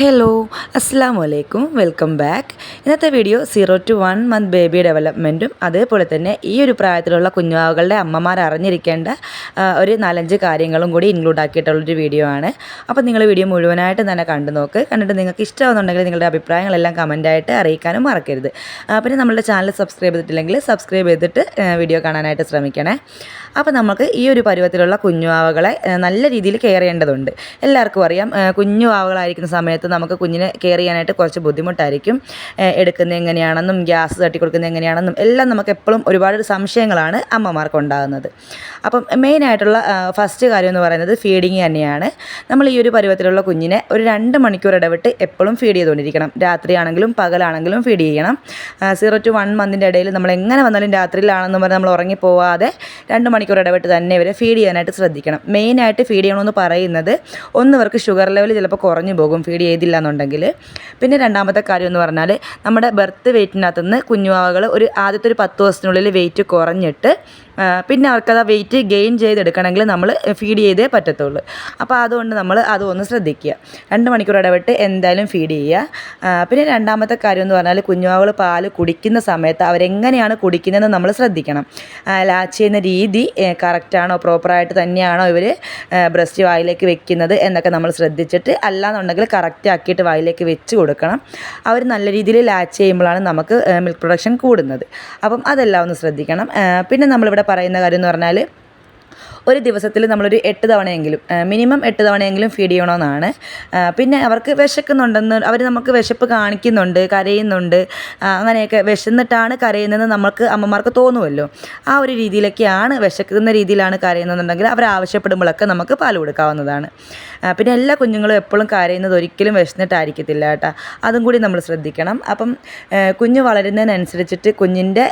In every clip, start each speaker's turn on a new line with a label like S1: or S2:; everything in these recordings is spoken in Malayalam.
S1: ഹലോ അസ്സലാമു അലൈക്കും വെൽക്കം ബാക്ക്. ഇന്നത്തെ വീഡിയോ 0 to 1 month ബേബി ഡെവലപ്മെൻറ്റും അതേപോലെ തന്നെ ഈ ഒരു പ്രായത്തിലുള്ള കുഞ്ഞുവാവുകളുടെ അമ്മമാർ അറിഞ്ഞിരിക്കേണ്ട ഒരു 4-5 കാര്യങ്ങളും കൂടി ഇൻക്ലൂഡ് ആക്കിയിട്ടുള്ളൊരു വീഡിയോ ആണ്. അപ്പോൾ നിങ്ങൾ വീഡിയോ മുഴുവനായിട്ട് തന്നെ കണ്ടു നോക്ക്. കണ്ടിട്ട് നിങ്ങൾക്ക് ഇഷ്ടമാകുന്നുണ്ടെങ്കിൽ നിങ്ങളുടെ അഭിപ്രായങ്ങളെല്ലാം കമൻറ്റായിട്ട് അറിയിക്കാനും മറക്കരുത്. പിന്നെ നമ്മളുടെ ചാനൽ സബ്സ്ക്രൈബ് ചെയ്തിട്ടില്ലെങ്കിൽ സബ്സ്ക്രൈബ് ചെയ്തിട്ട് വീഡിയോ കാണാനായിട്ട് ശ്രമിക്കണേ. അപ്പോൾ നമുക്ക് ഈ ഒരു പരുവത്തിലുള്ള കുഞ്ഞുവാവകളെ നല്ല രീതിയിൽ കെയർ ചെയ്യേണ്ടതുണ്ട്. എല്ലാവർക്കും അറിയാം, കുഞ്ഞുവാവകളായിരിക്കുന്ന സമയത്ത് നമുക്ക് കുഞ്ഞിനെ കെയർ ചെയ്യാനായിട്ട് കുറച്ച് ബുദ്ധിമുട്ടായിരിക്കും. എടുക്കുന്നത് എങ്ങനെയാണെന്നും ഗ്യാസ് തട്ടി കൊടുക്കുന്നത് എങ്ങനെയാണെന്നും എല്ലാം നമുക്ക് എപ്പോഴും ഒരുപാട് സംശയങ്ങളാണ് അമ്മമാർക്ക് ഉണ്ടാകുന്നത്. അപ്പം മെയിനായിട്ടുള്ള ഫസ്റ്റ് കാര്യം എന്ന് പറയുന്നത് ഫീഡിങ് തന്നെയാണ്. നമ്മൾ ഈ ഒരു പരുവത്തിലുള്ള കുഞ്ഞിനെ ഒരു 2 മണിക്കൂർ ഇടവിട്ട് എപ്പോഴും ഫീഡ് ചെയ്തുകൊണ്ടിരിക്കണം. രാത്രിയാണെങ്കിലും പകലാണെങ്കിലും ഫീഡ് ചെയ്യണം. 0 to 1 മന്തിൻ്റെ ഇടയിൽ നമ്മൾ എങ്ങനെ വന്നാലും രാത്രിയിലാണെന്ന് പറഞ്ഞാൽ നമ്മൾ ഉറങ്ങിപ്പോവാതെ 2 മണിക്കൂർ ഇടവിട്ട് തന്നെ ഇവരെ ഫീഡ് ചെയ്യാനായിട്ട് ശ്രദ്ധിക്കണം. മെയിനായിട്ട് ഫീഡ് ചെയ്യണമെന്ന് പറയുന്നത് ഇവർക്ക് ഷുഗർ ലെവൽ ചിലപ്പോൾ കുറഞ്ഞു പോകും ഫീഡ് ചെയ്തില്ല എന്നുണ്ടെങ്കിൽ. പിന്നെ രണ്ടാമത്തെ കാര്യം എന്ന് പറഞ്ഞാൽ നമ്മുടെ ബർത്ത് വെയിറ്റിനകത്തുനിന്ന് കുഞ്ഞുവാവകൾ ആദ്യത്തെ ഒരു 10 ദിവസത്തിനുള്ളിൽ വെയിറ്റ് കുറഞ്ഞിട്ട് പിന്നെ അവർക്കത് വെയിറ്റ് ഗെയിൻ ചെയ്തെടുക്കണമെങ്കിൽ നമ്മൾ ഫീഡ് ചെയ്തേ പറ്റത്തുള്ളൂ. അപ്പോൾ അതുകൊണ്ട് നമ്മൾ അതൊന്ന് ശ്രദ്ധിക്കുക. 2 മണിക്കൂർ ഇടവിട്ട് എന്തായാലും ഫീഡ് ചെയ്യുക. പിന്നെ രണ്ടാമത്തെ കാര്യം എന്ന് പറഞ്ഞാൽ കുഞ്ഞുവാവകൾ പാല് കുടിക്കുന്ന സമയത്ത് അവരെങ്ങനെയാണ് കുടിക്കുന്നതെന്ന് നമ്മൾ ശ്രദ്ധിക്കണം. ലാച്ച് ചെയ്യുന്ന രീതി കറക്റ്റാണോ, പ്രോപ്പറായിട്ട് തന്നെയാണോ ഇവർ ബ്രസ്റ്റ് വായിലേക്ക് വെക്കുന്നത് എന്നൊക്കെ നമ്മൾ ശ്രദ്ധിച്ചിട്ട്, അല്ലാന്നുണ്ടെങ്കിൽ കറക്റ്റ് ആക്കിയിട്ട് വായിലേക്ക് വെച്ച് കൊടുക്കണം. അവർ നല്ല രീതിയിൽ ലാച്ച് ചെയ്യുമ്പോഴാണ് നമുക്ക് മിൽക്ക് പ്രൊഡക്ഷൻ കൂടുന്നത്. അപ്പം അതെല്ലാം ഒന്ന് ശ്രദ്ധിക്കണം. പിന്നെ നമ്മളിവിടെ പറയുന്ന കാര്യം എന്ന് പറഞ്ഞാൽ ഒരു ദിവസത്തിൽ നമ്മളൊരു 8 തവണയെങ്കിലും മിനിമം 8 തവണയെങ്കിലും ഫീഡ് ചെയ്യണമെന്നാണ്. പിന്നെ അവർക്ക് വിശക്കുന്നുണ്ടെന്ന് അവർ നമുക്ക് വിശപ്പ് കാണിക്കുന്നുണ്ട്, കരയുന്നുണ്ട്, അങ്ങനെയൊക്കെ വിശന്നിട്ടാണ് കരയുന്നതെന്ന് നമുക്ക് അമ്മമാർക്ക് തോന്നുമല്ലോ. ആ ഒരു രീതിയിലൊക്കെയാണ്, വിശക്കുന്ന രീതിയിലാണ് കരയുന്നതെന്നുണ്ടെങ്കിൽ അവർ ആവശ്യപ്പെടുമ്പോഴൊക്കെ നമുക്ക് പാൽ കൊടുക്കാവുന്നതാണ്. പിന്നെ എല്ലാ കുഞ്ഞുങ്ങളും എപ്പോഴും കരയുന്നത് ഒരിക്കലും വിശന്നിട്ടായിരിക്കത്തില്ല കേട്ടോ. അതും കൂടി നമ്മൾ ശ്രദ്ധിക്കണം. അപ്പം കുഞ്ഞ് വളരുന്നതിനനുസരിച്ചിട്ട് കുഞ്ഞിൻ്റെ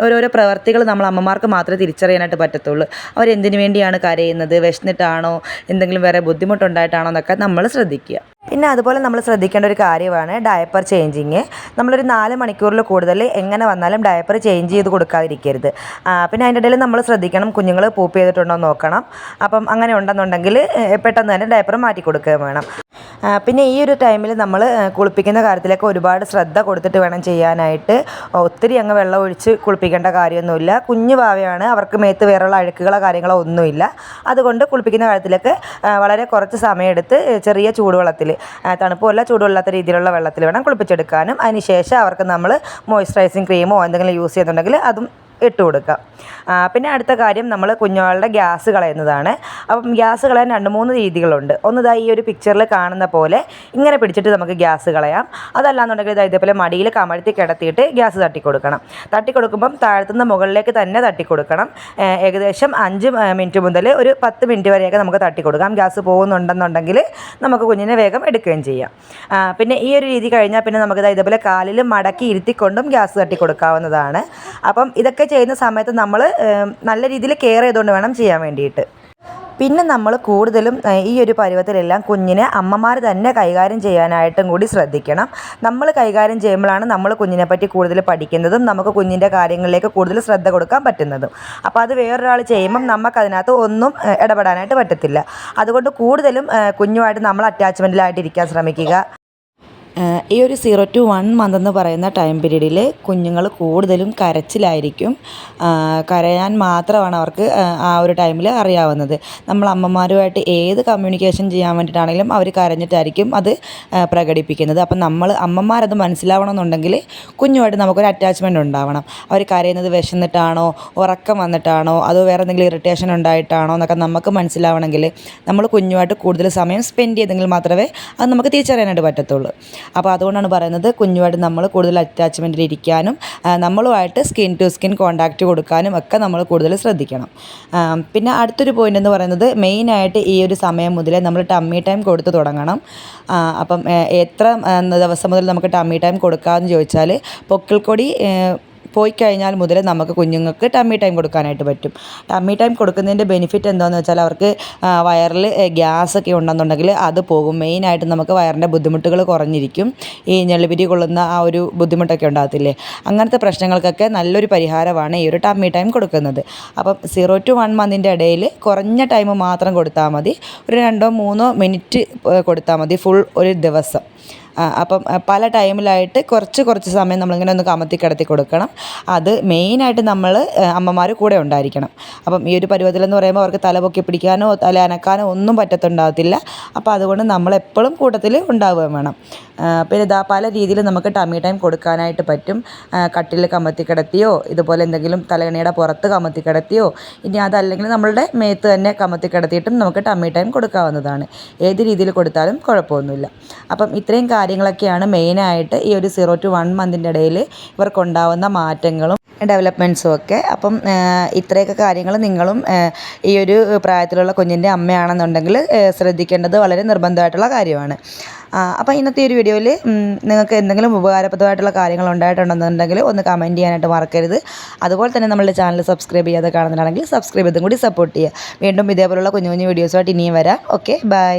S1: ഓരോരോ പ്രവർത്തികൾ നമ്മൾ അമ്മമാർക്ക് മാത്രമേ തിരിച്ചറിയാനായിട്ട് പറ്റത്തുള്ളൂ. അവരെന്തിനു വേണ്ടിയാണ് കരയുന്നത്, വിശന്നിട്ടാണോ, എന്തെങ്കിലും വേറെ ബുദ്ധിമുട്ടുണ്ടായിട്ടാണോ എന്നൊക്കെ നമ്മൾ ശ്രദ്ധിക്കുക. പിന്നെ അതുപോലെ നമ്മൾ ശ്രദ്ധിക്കേണ്ട ഒരു കാര്യമാണ് ഡയപ്പർ ചേഞ്ചിങ്. നമ്മളൊരു 4 മണിക്കൂറിൽ കൂടുതൽ എങ്ങനെ വന്നാലും ഡയപ്പർ ചേഞ്ച് ചെയ്ത് കൊടുക്കാതിരിക്കരുത്. പിന്നെ അതിൻ്റെ ഇടയിൽ നമ്മൾ ശ്രദ്ധിക്കണം, കുഞ്ഞുങ്ങൾ പൂപ്പ് ചെയ്തിട്ടുണ്ടോ എന്ന് നോക്കണം. അപ്പം അങ്ങനെ ഉണ്ടെന്നുണ്ടെങ്കിൽ പെട്ടെന്ന് തന്നെ ഡയപ്പർ മാറ്റി കൊടുക്കുകയും വേണം. പിന്നെ ഈ ഒരു ടൈമിൽ നമ്മൾ കുളിപ്പിക്കുന്ന കാര്യത്തിലൊക്കെ ഒരുപാട് ശ്രദ്ധ കൊടുത്തിട്ട് വേണം ചെയ്യാനായിട്ട്. ഒത്തിരി അങ്ങ് വെള്ളം ഒഴിച്ച് കുളിപ്പിക്കേണ്ട കാര്യമൊന്നുമില്ല. കുഞ്ഞു ഭാവയാണ്, അവർക്ക് മേത്ത് വേറെയുള്ള അഴുക്കുകളോ കാര്യങ്ങളോ ഒന്നുമില്ല. അതുകൊണ്ട് കുളിപ്പിക്കുന്ന കാര്യത്തിലൊക്കെ വളരെ കുറച്ച് സമയമെടുത്ത് ചെറിയ ചൂടുവെള്ളത്തിൽ, തണുപ്പുമല്ല ചൂടുവെള്ളാത്ത രീതിയിലുള്ള വെള്ളത്തിൽ വേണം കുളിപ്പിച്ചെടുക്കാനും. അതിനുശേഷം അവർക്ക് നമ്മൾ മോയ്സ്ചറൈസിങ് ക്രീമോ എന്തെങ്കിലും യൂസ് ചെയ്യുന്നുണ്ടെങ്കിൽ അതും ഇട്ട് കൊടുക്കാം. പിന്നെ അടുത്ത കാര്യം നമ്മൾ കുഞ്ഞുങ്ങളുടെ ഗ്യാസ് കളയുന്നതാണ്. അപ്പം ഗ്യാസ് കളയാൻ 2-3 രീതികളുണ്ട്. ഒന്ന് ഈ ഒരു പിക്ചറിൽ കാണുന്ന പോലെ ഇങ്ങനെ പിടിച്ചിട്ട് നമുക്ക് ഗ്യാസ് കളയാം. അതല്ലാന്നുണ്ടെങ്കിൽ ഇതേപോലെ മടിയിൽ കമഴ്ത്തി കിടത്തിയിട്ട് ഗ്യാസ് തട്ടിക്കൊടുക്കണം. തട്ടിക്കൊടുക്കുമ്പം താഴത്തുനിന്ന് മുകളിലേക്ക് തന്നെ തട്ടിക്കൊടുക്കണം. ഏകദേശം 5 മിനിറ്റ് മുതൽ ഒരു 10 മിനിറ്റ് വരെയൊക്കെ നമുക്ക് തട്ടിക്കൊടുക്കാം. ഗ്യാസ് പോകുന്നുണ്ടെന്നുണ്ടെങ്കിൽ നമുക്ക് കുഞ്ഞിനെ വേഗം എടുക്കുകയും ചെയ്യാം. പിന്നെ ഈ ഒരു രീതി കഴിഞ്ഞാൽ പിന്നെ നമുക്ക് ഇതേപോലെ കാലിൽ മടക്കി ഇരുത്തിക്കൊണ്ടും ഗ്യാസ് തട്ടിക്കൊടുക്കാവുന്നതാണ്. അപ്പം ഇതൊക്കെ ചെയ്യുന്ന സമയത്ത് നമ്മൾ നല്ല രീതിയിൽ കെയർ ചെയ്തുകൊണ്ട് വേണം ചെയ്യാൻ വേണ്ടിയിട്ട്. പിന്നെ നമ്മൾ കൂടുതലും ഈ ഒരു പരുവത്തിലെല്ലാം കുഞ്ഞിനെ അമ്മമാർ തന്നെ കൈകാര്യം ചെയ്യാനായിട്ടും കൂടി ശ്രദ്ധിക്കണം. നമ്മൾ കൈകാര്യം ചെയ്യുമ്പോഴാണ് നമ്മൾ കുഞ്ഞിനെ പറ്റി കൂടുതൽ പഠിക്കുന്നതും നമുക്ക് കുഞ്ഞിൻ്റെ കാര്യങ്ങളിലേക്ക് കൂടുതൽ ശ്രദ്ധ കൊടുക്കാൻ പറ്റുന്നതും. അപ്പോൾ അത് വേറൊരാൾ ചെയ്യുമ്പം നമുക്കതിനകത്ത് ഒന്നും ഇടപെടാനായിട്ട് പറ്റത്തില്ല. അതുകൊണ്ട് കൂടുതലും കുഞ്ഞുമായിട്ട് നമ്മൾ അറ്റാച്ച്മെൻറ്റിലായിട്ടിരിക്കാൻ ശ്രമിക്കുക. ഈ ഒരു 0 to 1 മന്ത് എന്ന് പറയുന്ന ടൈം പീരീഡിൽ കുഞ്ഞുങ്ങൾ കൂടുതലും കരച്ചിലായിരിക്കും. കരയാൻ മാത്രമാണ് അവർക്ക് ആ ഒരു ടൈമിൽ അറിയാവുന്നത്. നമ്മൾ അമ്മമാരുമായിട്ട് ഏത് കമ്മ്യൂണിക്കേഷൻ ചെയ്യാൻ വേണ്ടിയിട്ടാണെങ്കിലും അവർ കരഞ്ഞിട്ടായിരിക്കും അത് പ്രകടിപ്പിക്കുന്നത്. അപ്പം നമ്മൾ അമ്മമാരത് മനസ്സിലാവണമെന്നുണ്ടെങ്കിൽ കുഞ്ഞുമായിട്ട് നമുക്കൊരു അറ്റാച്ച്മെൻറ്റ് ഉണ്ടാവണം. അവർ കരയുന്നത് വിശന്നിട്ടാണോ, ഉറക്കം വന്നിട്ടാണോ, അതോ വേറെ എന്തെങ്കിലും ഇറിറ്റേഷൻ ഉണ്ടായിട്ടാണോ എന്നൊക്കെ നമുക്ക് മനസ്സിലാവണമെങ്കിൽ നമ്മൾ കുഞ്ഞുമായിട്ട് കൂടുതൽ സമയം സ്പെൻഡ് ചെയ്തെങ്കിൽ മാത്രമേ അത് നമുക്ക് തിരിച്ചറിയാനായിട്ട് പറ്റത്തുള്ളൂ. അപ്പോൾ അതുകൊണ്ടാണ് പറയുന്നത് കുഞ്ഞുമായിട്ട് നമ്മൾ കൂടുതൽ അറ്റാച്ച്മെൻറ്റിൽ ഇരിക്കാനും നമ്മളുമായിട്ട് സ്കിൻ ടു സ്കിൻ കോൺടാക്റ്റ് കൊടുക്കാനും ഒക്കെ നമ്മൾ കൂടുതൽ ശ്രദ്ധിക്കണം. പിന്നെ അടുത്തൊരു പോയിൻ്റ് എന്ന് പറയുന്നത് മെയിനായിട്ട് ഈ ഒരു സമയം മുതലേ നമ്മൾ ടമ്മി ടൈം കൊടുത്ത് തുടങ്ങണം. അപ്പം എത്ര ദിവസം മുതൽ നമുക്ക് ടമ്മി ടൈം കൊടുക്കാമെന്ന് ചോദിച്ചാൽ പൊക്കിൾക്കൊടി പോയി കഴിഞ്ഞാൽ മുതൽ നമുക്ക് കുഞ്ഞുങ്ങൾക്ക് ടമ്മി ടൈം കൊടുക്കാനായിട്ട് പറ്റും. ടമ്മി ടൈം കൊടുക്കുന്നതിൻ്റെ ബെനിഫിറ്റ് എന്താണെന്ന് വെച്ചാൽ അവർക്ക് വയറിൽ ഗ്യാസൊക്കെ ഉണ്ടെന്നുണ്ടെങ്കിൽ അത് പോകും. മെയിനായിട്ട് നമുക്ക് വയറിൻ്റെ ബുദ്ധിമുട്ടുകൾ കുറഞ്ഞിരിക്കും. ഈ ഞെളിപിരി കൊള്ളുന്ന ആ ഒരു ബുദ്ധിമുട്ടൊക്കെ ഉണ്ടാകത്തില്ലേ, അങ്ങനത്തെ പ്രശ്നങ്ങൾക്കൊക്കെ നല്ലൊരു പരിഹാരമാണ് ഈ ഒരു ടമ്മി ടൈം കൊടുക്കുന്നത്. അപ്പം 0 to 1 മന്തിൻ്റെ ഇടയിൽ കുറഞ്ഞ ടൈം മാത്രം കൊടുത്താൽ മതി. ഒരു 2-3 മിനിറ്റ് കൊടുത്താൽ മതി ഫുൾ ഒരു ദിവസം. അപ്പം പല ടൈമിലായിട്ട് കുറച്ച് സമയം നമ്മളിങ്ങനെ ഒന്ന് കമത്തി കിടത്തി കൊടുക്കണം. അത് മെയിനായിട്ട് നമ്മൾ അമ്മമാർ കൂടെ ഉണ്ടായിരിക്കണം. അപ്പം ഈ ഒരു പരുവത്തിലെന്ന് പറയുമ്പോൾ അവർക്ക് തല പൊക്കി പിടിക്കാനോ തല അനക്കാനോ ഒന്നും പറ്റത്തുണ്ടാകത്തില്ല. അപ്പോൾ അതുകൊണ്ട് നമ്മളെപ്പോഴും കൂട്ടത്തിൽ ഉണ്ടാവുകയും വേണം. പിന്നെ പല രീതിയിൽ നമുക്ക് ടമ്മി ടൈം കൊടുക്കാനായിട്ട് പറ്റും. കട്ടിൽ കമത്തി കിടത്തിയോ, ഇതുപോലെ എന്തെങ്കിലും തലയണയുടെ പുറത്ത് കമത്തി കിടത്തിയോ, ഇനി അതല്ലെങ്കിൽ നമ്മളുടെ മേത്ത് തന്നെ കമത്തി കിടത്തിയിട്ടും നമുക്ക് ടമ്മി ടൈം കൊടുക്കാവുന്നതാണ്. ഏത് രീതിയിൽ കൊടുത്താലും കുഴപ്പമൊന്നുമില്ല. അപ്പം ഇത്രയും കാര്യങ്ങളൊക്കെയാണ് മെയിനായിട്ട് ഈ ഒരു 0 to 1 മന്തിൻ്റെ ഇടയിൽ ഇവർക്കുണ്ടാവുന്ന മാറ്റങ്ങളും ഡെവലപ്മെൻറ്റ്സും ഒക്കെ. അപ്പം ഇത്രയൊക്കെ കാര്യങ്ങൾ നിങ്ങളും ഈ ഒരു പ്രായത്തിലുള്ള കുഞ്ഞിൻ്റെ അമ്മയാണെന്നുണ്ടെങ്കിൽ ശ്രദ്ധിക്കേണ്ടത് വളരെ നിർബന്ധമായിട്ടുള്ള കാര്യമാണ്. അപ്പോൾ ഇന്നത്തെ ഒരു വീഡിയോയിൽ നിങ്ങൾക്ക് എന്തെങ്കിലും ഉപകാരപ്രദമായിട്ടുള്ള കാര്യങ്ങൾ ഉണ്ടായിട്ടുണ്ടെന്നുണ്ടെങ്കിൽ ഒന്ന് കമൻറ്റ് ചെയ്യാനായിട്ട് മറക്കരുത്. അതുപോലെ തന്നെ നമ്മളുടെ ചാനൽ സബ്സ്ക്രൈബ് ചെയ്യാതെ കാണുന്നതാണെങ്കിൽ സബ്സ്ക്രൈബ് ചെയ്തും കൂടി സപ്പോർട്ട് ചെയ്യുക. വീണ്ടും ഇതേപോലുള്ള കുഞ്ഞു കുഞ്ഞു വീഡിയോസുമായിട്ട് ഇനിയും വരാം. Okay, by.